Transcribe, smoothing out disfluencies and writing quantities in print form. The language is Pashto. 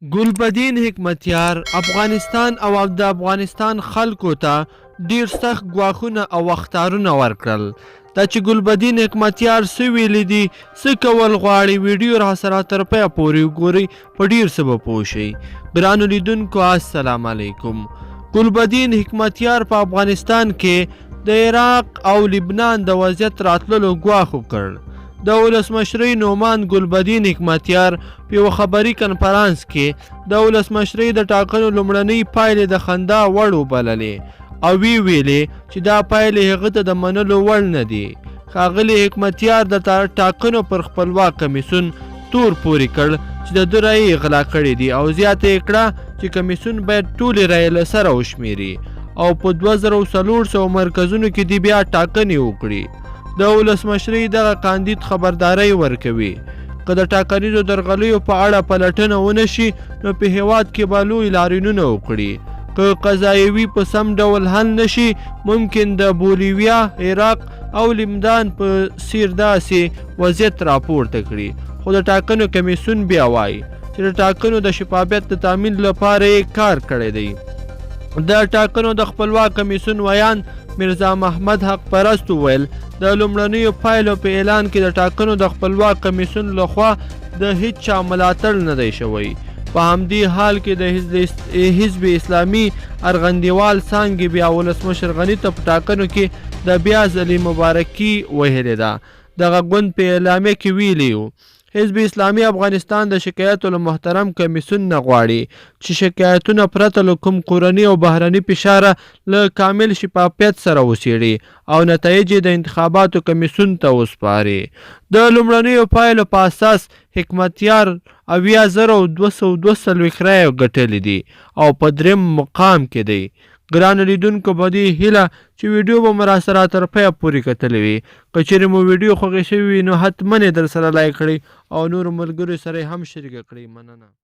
ګلبدین حکمتیار افغانستان او د افغانستان خلکو ته ډیر سخت ګواښونه او اخطارونه ورکړل. دا چې ګلبدین حکمتیار څه ویلي دي، څه کول غواړي، ویډیو را سره تر پایه پورې وګورئ، په ډیر څه به پوه شئ. ګرانو لیدونکو السلام علیکم. ګلبدین حکمتیار په افغانستان کې د عراق او لبنان د وضعیت راتللو ګواښ وکړ. د ولسمشرۍ نومان ګلبدین حکمتیار په یوه خبري کنفرانس کې د ولسمشرۍ د ټاکنو لومړنۍ پایلې د خندا وړ وبللې او ویلې چې دا پایلې هغه ته د منلو وړ نه دي. ښاغلي حکمتیار د ټاکنو پر خپلواک کمیسیون تور پورې کړ چې د ده رایې غلا کړې دي او زیاته یې کړه چې کمیسیون باید ټولې رایې له سره وشمېري او په 2400 مرکزونو کې دې بیا ټاکنې وکړي. د ولسمشرۍ دغه کاندید خبرداری ورکوي که د ټاکنیزو درغلیو په اړه پلټنه ونه شي نو په هیواد کې به لوی لاریونونه وکړي. که قضایوي په سم ډول حل نشي ممکن د بولیویا، عراق او لبنان په څیر داسې وضعیت راپورته کړي. خو د ټاکنو کمیسیون بیا وایي چې د ټاکنو د شفافیت د تامین لپاره یې کار کړی دی. د ټاکنو د خپلواک کمیسیون ویان میرزا محمد حق پرست وویل د لومړنیو پایلو په اعلان کې د ټاکنو د خپلواک کمیسیون لخوا د هیڅ چا ملاتړ نه دی شوی. په همدې حال کې د حزب اسلامي ارغندیوال څانګې بیا ولسمشر غني ته په ټاکنو کې د بیا ځلې مبارکي ویلې ده. دغه ګوند په اعلامیه کې ویلي وو حزب اسلامي افغانستان د شکایتو له محترم کمیسیون نه غواړي چې شکایتونه پرته له کوم کورني او بهرني فشاره له کامل شفافیت سره وڅېړي او نتایج د انتخاباتو کمیسیون ته وسپاري. د لومړنیو پایلو په اساس حکمتیار 80242 رایې ګټلې دي او په درېیم مقام کې دی. ګرانو لیدونکو په دې هیله چې ویډیو به مو راسره تر پایه پورې کتلې وي. که چیرې مو ویډیو خوښې شوې وي نو حتما یې در سره لایک کړئ او نورو ملګرو سره یې هم شریکه کړئ. مننه.